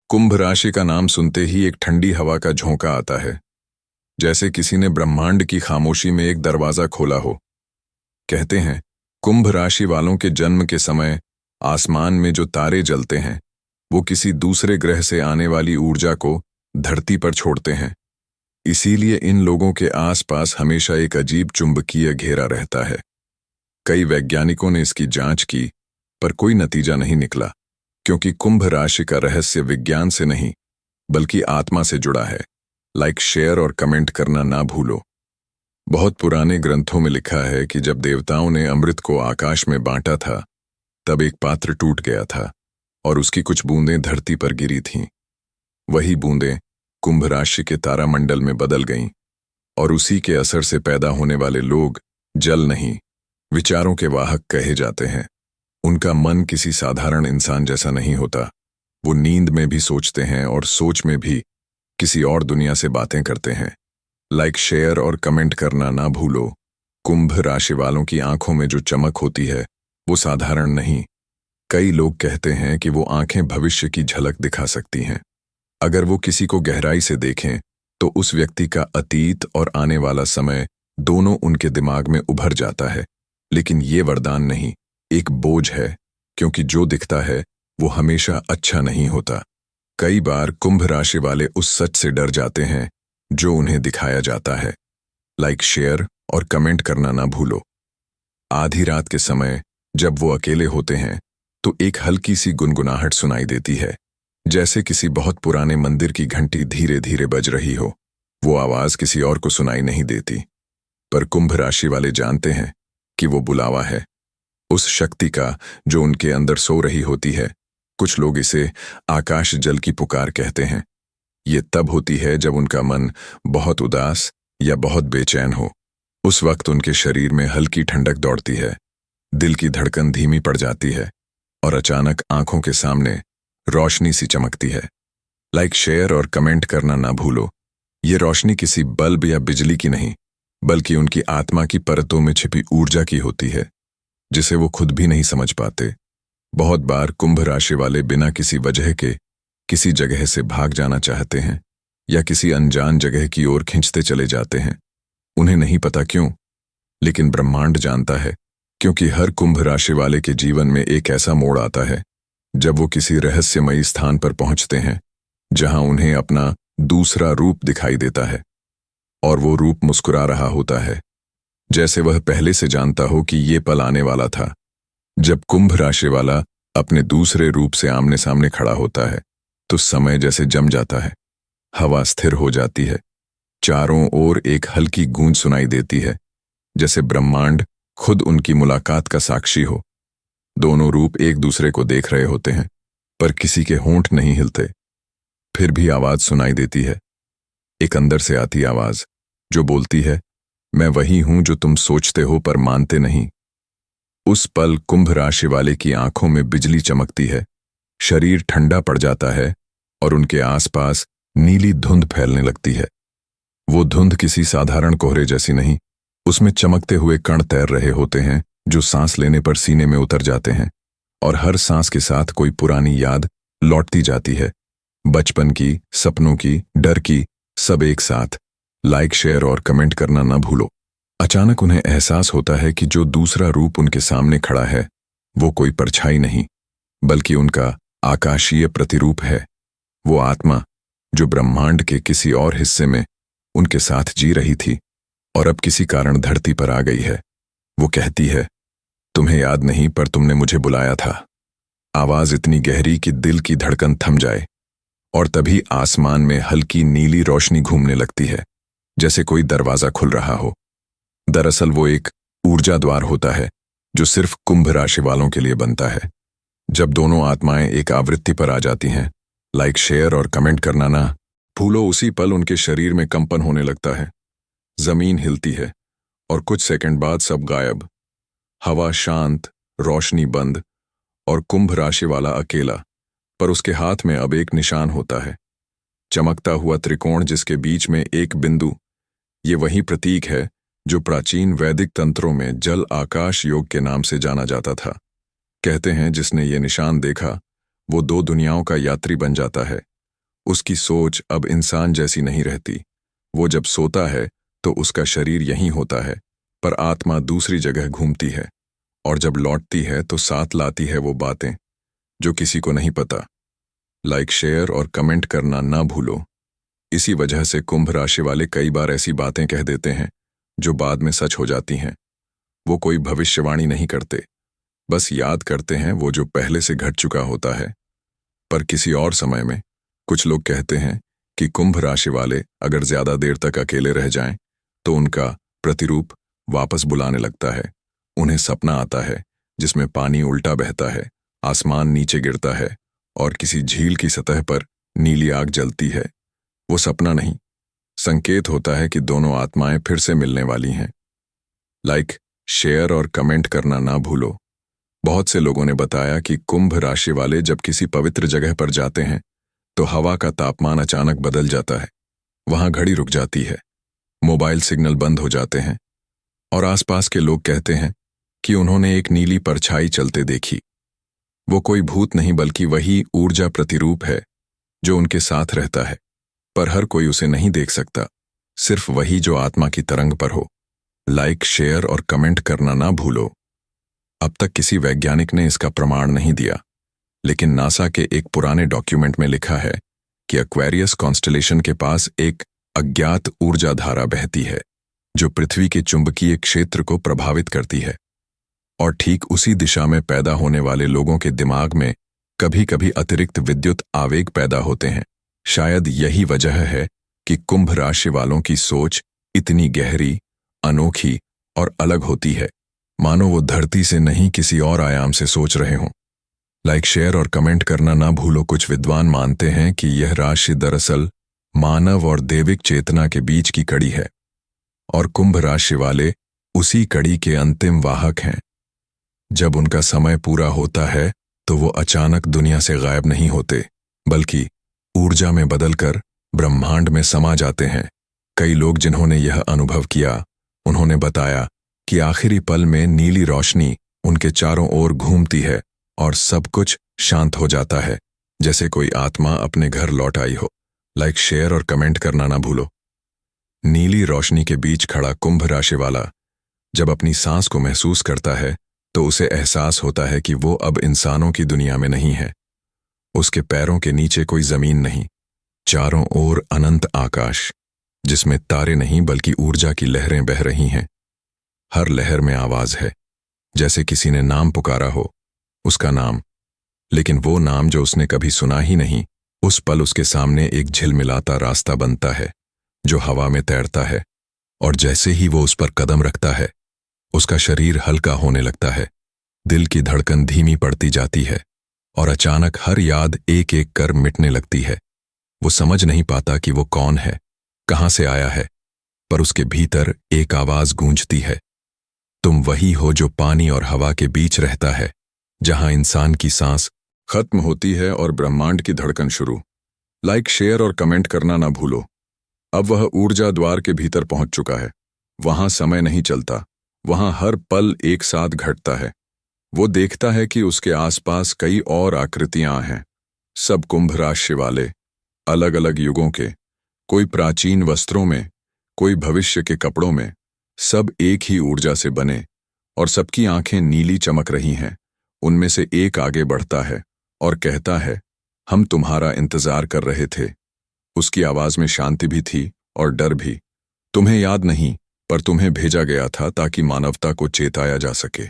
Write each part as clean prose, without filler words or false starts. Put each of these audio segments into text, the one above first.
कुंभ राशि का नाम सुनते ही एक ठंडी हवा का झोंका आता है, जैसे किसी ने ब्रह्मांड की खामोशी में एक दरवाजा खोला हो। कहते हैं, कुंभ राशि वालों के जन्म के समय आसमान में जो तारे जलते हैं, वो किसी दूसरे ग्रह से आने वाली ऊर्जा को धरती पर छोड़ते हैं। इसीलिए इन लोगों के आसपास हमेशा एक अजीब चुंबकीय घेरा रहता है। कई वैज्ञानिकों ने इसकी जांच की, पर कोई नतीजा नहीं निकला, क्योंकि कुंभ राशि का रहस्य विज्ञान से नहीं, बल्कि आत्मा से जुड़ा है। लाइक, शेयर और कमेंट करना ना भूलो। बहुत पुराने ग्रंथों में लिखा है कि जब देवताओं ने अमृत को आकाश में बांटा था, तब एक पात्र टूट गया था और उसकी कुछ बूंदें धरती पर गिरी थीं। वही बूंदें कुंभ राशि के तारामंडल में बदल गईं, और उसी के असर से पैदा होने वाले लोग जल नहीं, विचारों के वाहक कहे जाते हैं। उनका मन किसी साधारण इंसान जैसा नहीं होता। वो नींद में भी सोचते हैं और सोच में भी किसी और दुनिया से बातें करते हैं। लाइक, शेयर और कमेंट करना ना भूलो। कुंभ राशि वालों की आंखों में जो चमक होती है, वो साधारण नहीं। कई लोग कहते हैं कि वो आंखें भविष्य की झलक दिखा सकती हैं। अगर वो किसी को गहराई से देखें, तो उस व्यक्ति का अतीत और आने वाला समय दोनों उनके दिमाग में उभर जाता है। लेकिन ये वरदान नहीं, एक बोझ है, क्योंकि जो दिखता है वो हमेशा अच्छा नहीं होता। कई बार कुंभ राशि वाले उस सच से डर जाते हैं जो उन्हें दिखाया जाता है। लाइक, शेयर और कमेंट करना ना भूलो। आधी रात के समय जब वो अकेले होते हैं, तो एक हल्की सी गुनगुनाहट सुनाई देती है, जैसे किसी बहुत पुराने मंदिर की घंटी धीरे धीरे बज रही हो। वो आवाज किसी और को सुनाई नहीं देती, पर कुंभ राशि वाले जानते हैं कि वो बुलावा है, उस शक्ति का जो उनके अंदर सो रही होती है। कुछ लोग इसे आकाश जल की पुकार कहते हैं। ये तब होती है जब उनका मन बहुत उदास या बहुत बेचैन हो। उस वक्त उनके शरीर में हल्की ठंडक दौड़ती है, दिल की धड़कन धीमी पड़ जाती है, और अचानक आंखों के सामने रोशनी सी चमकती है। लाइक, शेयर और कमेंट करना ना भूलो। ये रोशनी किसी बल्ब या बिजली की नहीं, बल्कि उनकी आत्मा की परतों में छिपी ऊर्जा की होती है, जिसे वो खुद भी नहीं समझ पाते। बहुत बार कुंभ राशि वाले बिना किसी वजह के किसी जगह से भाग जाना चाहते हैं, या किसी अनजान जगह की ओर खींचते चले जाते हैं। उन्हें नहीं पता क्यों, लेकिन ब्रह्मांड जानता है, क्योंकि हर कुंभ राशि वाले के जीवन में एक ऐसा मोड़ आता है जब वो किसी रहस्यमयी स्थान पर पहुंचते हैं, जहां उन्हें अपना दूसरा रूप दिखाई देता है। और वो रूप मुस्कुरा रहा होता है, जैसे वह पहले से जानता हो कि ये पल आने वाला था। जब कुंभ राशि वाला अपने दूसरे रूप से आमने सामने खड़ा होता है, तो समय जैसे जम जाता है। हवा स्थिर हो जाती है, चारों ओर एक हल्की गूंज सुनाई देती है, जैसे ब्रह्मांड खुद उनकी मुलाकात का साक्षी हो। दोनों रूप एक दूसरे को देख रहे होते हैं, पर किसी के होंठ नहीं हिलते। फिर भी आवाज सुनाई देती है, एक अंदर से आती आवाज जो बोलती है, मैं वही हूं जो तुम सोचते हो पर मानते नहीं। उस पल कुंभ राशि वाले की आंखों में बिजली चमकती है, शरीर ठंडा पड़ जाता है, और उनके आसपास नीली धुंध फैलने लगती है। वो धुंध किसी साधारण कोहरे जैसी नहीं, उसमें चमकते हुए कण तैर रहे होते हैं, जो सांस लेने पर सीने में उतर जाते हैं, और हर सांस के साथ कोई पुरानी याद लौटती जाती है। बचपन की, सपनों की, डर की, सब एक साथ। लाइक, शेयर और कमेंट करना ना भूलो। अचानक उन्हें एहसास होता है कि जो दूसरा रूप उनके सामने खड़ा है, वो कोई परछाई नहीं, बल्कि उनका आकाशीय प्रतिरूप है। वो आत्मा जो ब्रह्मांड के किसी और हिस्से में उनके साथ जी रही थी, और अब किसी कारण धरती पर आ गई है। वो कहती है, तुम्हें याद नहीं, पर तुमने मुझे बुलाया था। आवाज इतनी गहरी कि दिल की धड़कन थम जाए, और तभी आसमान में हल्की नीली रोशनी घूमने लगती है, जैसे कोई दरवाजा खुल रहा हो। दरअसल वो एक ऊर्जा द्वार होता है, जो सिर्फ कुंभ राशि वालों के लिए बनता है। जब दोनों आत्माएं एक आवृत्ति पर आ जाती हैं, लाइक, शेयर और कमेंट करना ना भूलो, उसी पल उनके शरीर में कंपन होने लगता है। जमीन हिलती है, और कुछ सेकंड बाद सब गायब। हवा शांत, रोशनी बंद, और कुंभ राशि वाला अकेला। पर उसके हाथ में अब एक निशान होता है, चमकता हुआ त्रिकोण, जिसके बीच में एक बिंदु। ये वही प्रतीक है जो प्राचीन वैदिक तंत्रों में जल आकाश योग के नाम से जाना जाता था। कहते हैं, जिसने ये निशान देखा, वो दो दुनियाओं का यात्री बन जाता है, उसकी सोच अब इंसान जैसी नहीं रहती। वो जब सोता है तो उसका शरीर यहीं होता है, पर आत्मा दूसरी जगह घूमती है, और जब लौटती है तो साथ लाती है वो बातें जो किसी को नहीं पता। लाइक, शेयर और कमेंट करना ना भूलो। इसी वजह से कुंभ राशि वाले कई बार ऐसी बातें कह देते हैं जो बाद में सच हो जाती हैं। वो कोई भविष्यवाणी नहीं करते, बस याद करते हैं वो जो पहले से घट चुका होता है। पर किसी और समय में कुछ लोग कहते हैं कि कुंभ राशि वाले अगर ज्यादा देर तक अकेले रह जाएं तो उनका प्रतिरूप वापस बुलाने लगता है। उन्हें सपना आता है जिसमें पानी उल्टा बहता है, आसमान नीचे गिरता है और किसी झील की सतह पर नीली आग जलती है। वो सपना नहीं, संकेत होता है कि दोनों आत्माएं फिर से मिलने वाली हैं। लाइक, शेयर और कमेंट करना ना भूलो। बहुत से लोगों ने बताया कि कुंभ राशि वाले जब किसी पवित्र जगह पर जाते हैं तो हवा का तापमान अचानक बदल जाता है, वहां घड़ी रुक जाती है, मोबाइल सिग्नल बंद हो जाते हैं, और आसपास के लोग कहते हैं कि उन्होंने एक नीली परछाई चलते देखी। वो कोई भूत नहीं बल्कि वही ऊर्जा प्रतिरूप है जो उनके साथ रहता है, पर हर कोई उसे नहीं देख सकता, सिर्फ वही जो आत्मा की तरंग पर हो। लाइक, शेयर और कमेंट करना ना भूलो। अब तक किसी वैज्ञानिक ने इसका प्रमाण नहीं दिया, लेकिन नासा के एक पुराने डॉक्यूमेंट में लिखा है कि एक्वेरियस कॉन्स्टलेशन के पास एक अज्ञात ऊर्जा धारा बहती है जो पृथ्वी के चुंबकीय क्षेत्र को प्रभावित करती है, और ठीक उसी दिशा में पैदा होने वाले लोगों के दिमाग में कभी कभी अतिरिक्त विद्युत आवेग पैदा होते हैं। शायद यही वजह है कि कुंभ राशि वालों की सोच इतनी गहरी, अनोखी और अलग होती है, मानो वो धरती से नहीं किसी और आयाम से सोच रहे हों। लाइक, शेयर और कमेंट करना ना भूलो। कुछ विद्वान मानते हैं कि यह राशि दरअसल मानव और दैविक चेतना के बीच की कड़ी है, और कुंभ राशि वाले उसी कड़ी के अंतिम वाहक हैं। जब उनका समय पूरा होता है तो वो अचानक दुनिया से गायब नहीं होते, बल्कि ऊर्जा में बदलकर ब्रह्मांड में समा जाते हैं। कई लोग जिन्होंने यह अनुभव किया, उन्होंने बताया कि आखिरी पल में नीली रोशनी उनके चारों ओर घूमती है और सब कुछ शांत हो जाता है, जैसे कोई आत्मा अपने घर लौट आई हो। लाइक, शेयर और कमेंट करना ना भूलो। नीली रोशनी के बीच खड़ा कुंभ राशि वाला जब अपनी सांस को महसूस करता है तो उसे एहसास होता है कि वो अब इंसानों की दुनिया में नहीं है। उसके पैरों के नीचे कोई जमीन नहीं, चारों ओर अनंत आकाश, जिसमें तारे नहीं बल्कि ऊर्जा की लहरें बह रही हैं। हर लहर में आवाज है, जैसे किसी ने नाम पुकारा हो, उसका नाम, लेकिन वो नाम जो उसने कभी सुना ही नहीं। उस पल उसके सामने एक झिलमिलाता रास्ता बनता है जो हवा में तैरता है, और जैसे ही वो उस पर कदम रखता है उसका शरीर हल्का होने लगता है, दिल की धड़कन धीमी पड़ती जाती है, और अचानक हर याद एक एक कर मिटने लगती है। वो समझ नहीं पाता कि वो कौन है, कहां से आया है, पर उसके भीतर एक आवाज गूंजती है, तुम वही हो जो पानी और हवा के बीच रहता है, जहां इंसान की सांस खत्म होती है और ब्रह्मांड की धड़कन शुरू। लाइक, शेयर और कमेंट करना ना भूलो। अब वह ऊर्जा द्वार के भीतर पहुंच चुका है। वहां समय नहीं चलता, वहां हर पल एक साथ घटता है। वो देखता है कि उसके आसपास कई और आकृतियां हैं, सब कुंभ राशि वाले, अलग अलग युगों के, कोई प्राचीन वस्त्रों में, कोई भविष्य के कपड़ों में, सब एक ही ऊर्जा से बने, और सबकी आंखें नीली चमक रही हैं। उनमें से एक आगे बढ़ता है और कहता है, हम तुम्हारा इंतजार कर रहे थे। उसकी आवाज में शांति भी थी और डर भी। तुम्हें याद नहीं, पर तुम्हें भेजा गया था ताकि मानवता को चेताया जा सके,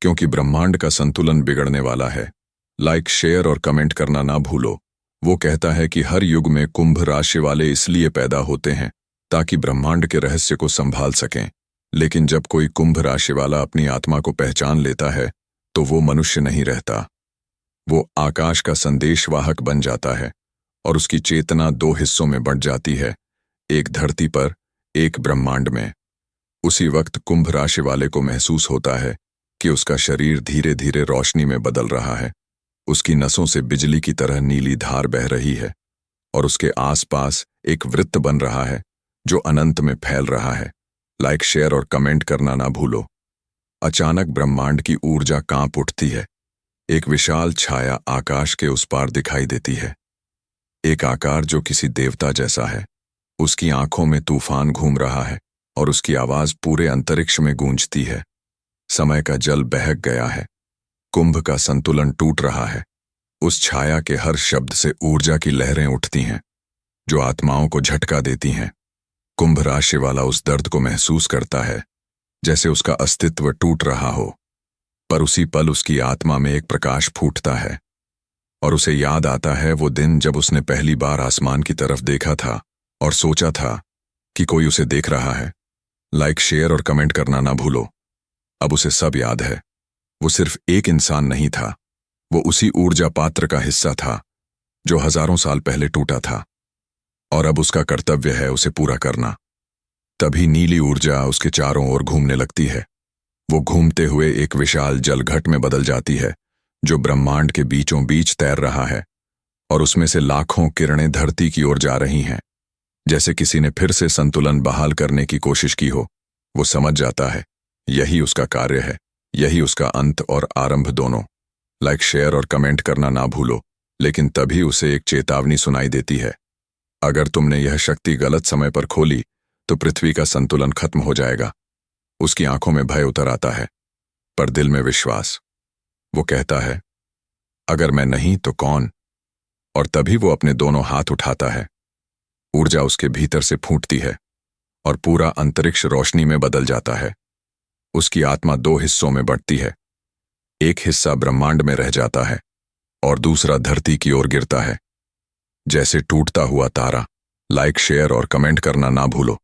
क्योंकि ब्रह्मांड का संतुलन बिगड़ने वाला है। लाइक, शेयर और कमेंट करना ना भूलो। वो कहता है कि हर युग में कुंभ राशि वाले इसलिए पैदा होते हैं ताकि ब्रह्मांड के रहस्य को संभाल सकें, लेकिन जब कोई कुंभ राशि वाला अपनी आत्मा को पहचान लेता है तो वो मनुष्य नहीं रहता। वो आकाश का संदेशवाहक बन जाता है, और उसकी चेतना दो हिस्सों में बंट जाती है, एक धरती पर, एक ब्रह्मांड में। उसी वक्त कुंभ राशि वाले को महसूस होता है कि उसका शरीर धीरे धीरे रोशनी में बदल रहा है। उसकी नसों से बिजली की तरह नीली धार बह रही है, और उसके आसपास एक वृत्त बन रहा है जो अनंत में फैल रहा है। लाइक, शेयर और कमेंट करना ना भूलो। अचानक ब्रह्मांड की ऊर्जा कांप उठती है। एक विशाल छाया आकाश के उस पार दिखाई देती है। एक आकार जो किसी देवता जैसा है। उसकी आंखों में तूफान घूम रहा है और उसकी आवाज पूरे अंतरिक्ष में गूंजती है। समय का जल बहक गया है, कुंभ का संतुलन टूट रहा है। उस छाया के हर शब्द से ऊर्जा की लहरें उठती हैं, जो आत्माओं को झटका देती हैं। कुंभ राशि वाला उस दर्द को महसूस करता है, जैसे उसका अस्तित्व टूट रहा हो। पर उसी पल उसकी आत्मा में एक प्रकाश फूटता है और उसे याद आता है वो दिन जब उसने पहली बार आसमान की तरफ देखा था और सोचा था कि कोई उसे देख रहा है। लाइक, शेयर और कमेंट करना ना भूलो। अब उसे सब याद है। वो सिर्फ एक इंसान नहीं था, वो उसी ऊर्जा पात्र का हिस्सा था जो हजारों साल पहले टूटा था, और अब उसका कर्तव्य है उसे पूरा करना। तभी नीली ऊर्जा उसके चारों ओर घूमने लगती है। वो घूमते हुए एक विशाल जलघट में बदल जाती है, जो ब्रह्मांड के बीचों बीच तैर रहा है, और उसमें से लाखों किरणें धरती की ओर जा रही हैं, जैसे किसी ने फिर से संतुलन बहाल करने की कोशिश की हो। वो समझ जाता है यही उसका कार्य है, यही उसका अंत और आरंभ दोनों। लाइक, शेयर और कमेंट करना ना भूलो। लेकिन तभी उसे एक चेतावनी सुनाई देती है। अगर तुमने यह शक्ति गलत समय पर खोली तो पृथ्वी का संतुलन खत्म हो जाएगा। उसकी आंखों में भय उतर आता है, पर दिल में विश्वास। वो कहता है, अगर मैं नहीं तो कौन? और तभी वो अपने दोनों हाथ उठाता है। ऊर्जा उसके भीतर से फूटती है और पूरा अंतरिक्ष रोशनी में बदल जाता है। उसकी आत्मा दो हिस्सों में बढ़ती है। एक हिस्सा ब्रह्मांड में रह जाता है और दूसरा धरती की ओर गिरता है, जैसे टूटता हुआ तारा। लाइक, शेयर और कमेंट करना ना भूलो।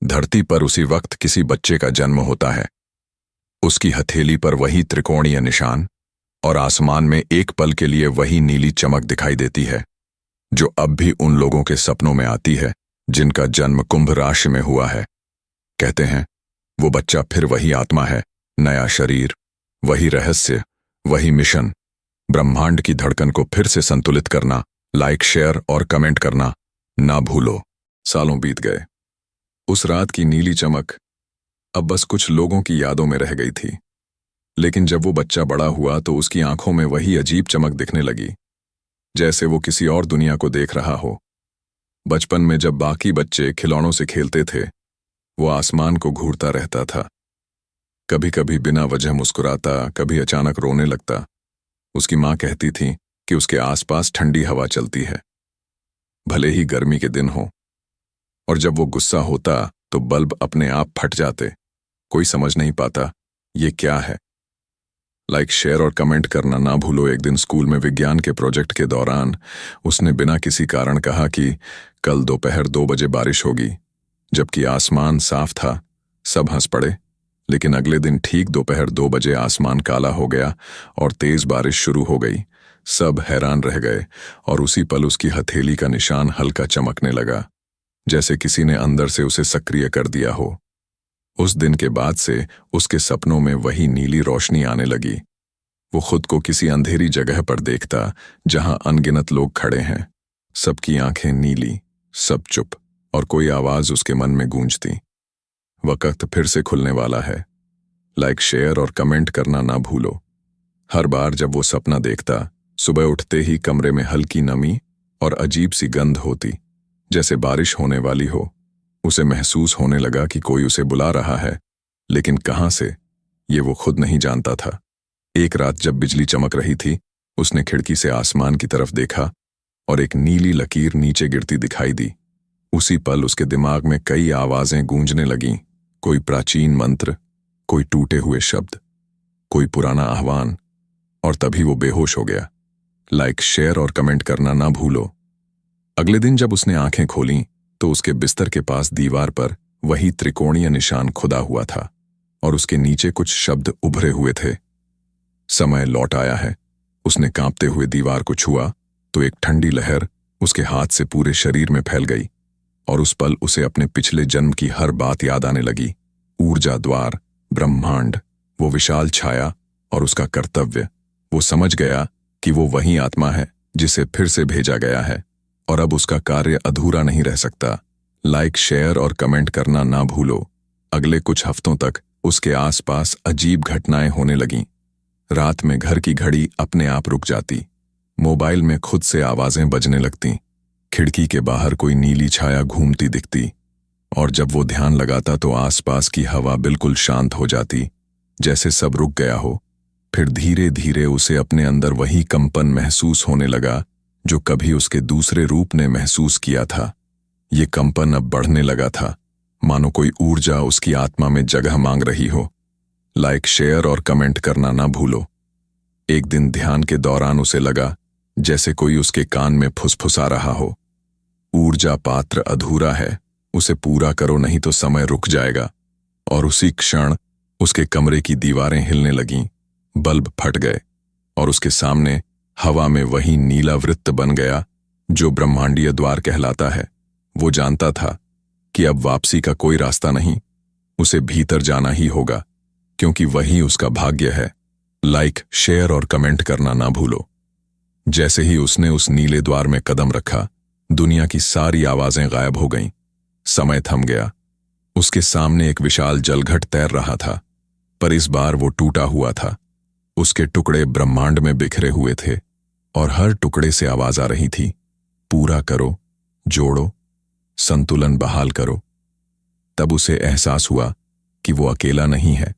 धरती पर उसी वक्त किसी बच्चे का जन्म होता है। उसकी हथेली पर वही त्रिकोणीय निशान, और आसमान में एक पल के लिए वही नीली चमक दिखाई देती है, जो अब भी उन लोगों के सपनों में आती है जिनका जन्म कुंभ राशि में हुआ है। कहते हैं वो बच्चा फिर वही आत्मा है, नया शरीर, वही रहस्य, वही मिशन। ब्रह्मांड की धड़कन को फिर से संतुलित करना। लाइक, शेयर और कमेंट करना ना भूलो। सालों बीत गए। उस रात की नीली चमक अब बस कुछ लोगों की यादों में रह गई थी। लेकिन जब वो बच्चा बड़ा हुआ तो उसकी आंखों में वही अजीब चमक दिखने लगी, जैसे वो किसी और दुनिया को देख रहा हो। बचपन में जब बाकी बच्चे खिलौनों से खेलते थे, वो आसमान को घूरता रहता था। कभी कभी बिना वजह मुस्कुराता, कभी अचानक रोने लगता। उसकी माँ कहती थी कि उसके आसपास ठंडी हवा चलती है, भले ही गर्मी के दिन हो। और जब वो गुस्सा होता तो बल्ब अपने आप फट जाते। कोई समझ नहीं पाता ये क्या है। लाइक, शेयर और कमेंट करना ना भूलो। एक दिन स्कूल में विज्ञान के प्रोजेक्ट के दौरान उसने बिना किसी कारण कहा कि कल दोपहर 2 बजे बारिश होगी, जबकि आसमान साफ था। सब हंस पड़े। लेकिन अगले दिन ठीक दोपहर 2 बजे आसमान काला हो गया और तेज बारिश शुरू हो गई। सब हैरान रह गए और उसी पल उसकी हथेली का निशान हल्का चमकने लगा, जैसे किसी ने अंदर से उसे सक्रिय कर दिया हो। उस दिन के बाद से उसके सपनों में वही नीली रोशनी आने लगी। वो खुद को किसी अंधेरी जगह पर देखता जहां अनगिनत लोग खड़े हैं, सबकी आंखें नीली, सब चुप, और कोई आवाज उसके मन में गूंजती। वक्त फिर से खुलने वाला है। लाइक, शेयर और कमेंट करना ना भूलो। हर बार जब वो सपना देखता, सुबह उठते ही कमरे में हल्की नमी और अजीब सी गंध होती, जैसे बारिश होने वाली हो। उसे महसूस होने लगा कि कोई उसे बुला रहा है, लेकिन कहां से, ये वो खुद नहीं जानता था। एक रात जब बिजली चमक रही थी, उसने खिड़की से आसमान की तरफ देखा और एक नीली लकीर नीचे गिरती दिखाई दी। उसी पल उसके दिमाग में कई आवाजें गूंजने लगीं, कोई प्राचीन मंत्र, कोई टूटे हुए शब्द, कोई पुराना आह्वान, और तभी वो बेहोश हो गया। लाइक, शेयर और कमेंट करना ना भूलो। अगले दिन जब उसने आंखें खोलीं तो उसके बिस्तर के पास दीवार पर वही त्रिकोणीय निशान खुदा हुआ था और उसके नीचे कुछ शब्द उभरे हुए थे। समय लौट आया है। उसने कांपते हुए दीवार को छुआ तो एक ठंडी लहर उसके हाथ से पूरे शरीर में फैल गई, और उस पल उसे अपने पिछले जन्म की हर बात याद आने लगी। ऊर्जा द्वार, ब्रह्मांड, वो विशाल छाया और उसका कर्तव्य। वो समझ गया कि वो वही आत्मा है जिसे फिर से भेजा गया है, और अब उसका कार्य अधूरा नहीं रह सकता। लाइक, शेयर और कमेंट करना ना भूलो। अगले कुछ हफ्तों तक उसके आसपास अजीब घटनाएं होने लगीं। रात में घर की घड़ी अपने आप रुक जाती, मोबाइल में खुद से आवाजें बजने लगतीं, खिड़की के बाहर कोई नीली छाया घूमती दिखती, और जब वो ध्यान लगाता तो आसपास की हवा बिल्कुल शांत हो जाती, जैसे सब रुक गया हो। फिर धीरे धीरे उसे अपने अंदर वही कंपन महसूस होने लगा जो कभी उसके दूसरे रूप ने महसूस किया था। ये कंपन अब बढ़ने लगा था, मानो कोई ऊर्जा उसकी आत्मा में जगह मांग रही हो। लाइक, शेयर और कमेंट करना ना भूलो। एक दिन ध्यान के दौरान उसे लगा जैसे कोई उसके कान में फुसफुसा रहा हो, ऊर्जा पात्र अधूरा है, उसे पूरा करो नहीं तो समय रुक जाएगा। और उसी क्षण उसके कमरे की दीवारें हिलने लगीं, बल्ब फट गए और उसके सामने हवा में वही नीला वृत्त बन गया जो ब्रह्मांडीय द्वार कहलाता है। वो जानता था कि अब वापसी का कोई रास्ता नहीं, उसे भीतर जाना ही होगा, क्योंकि वही उसका भाग्य है। लाइक, शेयर और कमेंट करना ना भूलो। जैसे ही उसने उस नीले द्वार में कदम रखा, दुनिया की सारी आवाजें गायब हो गईं। समय थम गया। उसके सामने एक विशाल जलघट तैर रहा था, पर इस बार वो टूटा हुआ था। उसके टुकड़े ब्रह्मांड में बिखरे हुए थे और हर टुकड़े से आवाज आ रही थी, पूरा करो, जोड़ो, संतुलन बहाल करो। तब उसे एहसास हुआ कि वो अकेला नहीं है।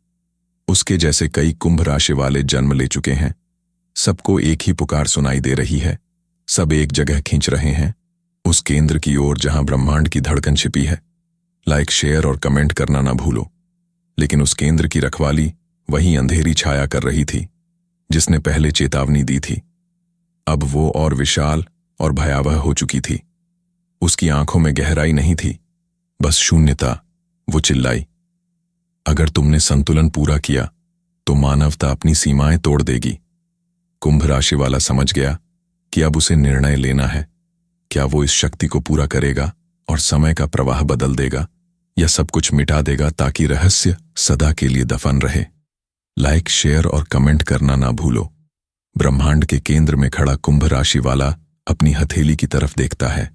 उसके जैसे कई कुंभ राशि वाले जन्म ले चुके हैं। सबको एक ही पुकार सुनाई दे रही है। सब एक जगह खींच रहे हैं, उस केंद्र की ओर जहां ब्रह्मांड की धड़कन छिपी है। लाइक, शेयर और कमेंट करना ना भूलो। लेकिन उस केंद्र की रखवाली वही अंधेरी छाया कर रही थी जिसने पहले चेतावनी दी थी। अब वो और विशाल और भयावह हो चुकी थी। उसकी आंखों में गहराई नहीं थी, बस शून्यता। वो चिल्लाई, अगर तुमने संतुलन पूरा किया तो मानवता अपनी सीमाएं तोड़ देगी। कुंभ राशि वाला समझ गया कि अब उसे निर्णय लेना है। क्या वो इस शक्ति को पूरा करेगा और समय का प्रवाह बदल देगा, या सब कुछ मिटा देगा ताकि रहस्य सदा के लिए दफन रहे। लाइक, शेयर और कमेंट करना ना भूलो। ब्रह्मांड के केंद्र में खड़ा कुंभ राशि वाला अपनी हथेली की तरफ देखता है।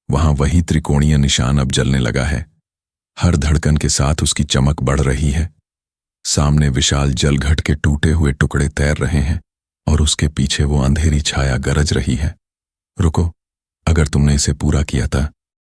वहां वही त्रिकोणीय निशान अब जलने लगा है। हर धड़कन के साथ उसकी चमक बढ़ रही है। सामने विशाल जलघट के टूटे हुए टुकड़े तैर रहे हैं और उसके पीछे वो अंधेरी छाया गरज रही है। रुको, अगर तुमने इसे पूरा किया था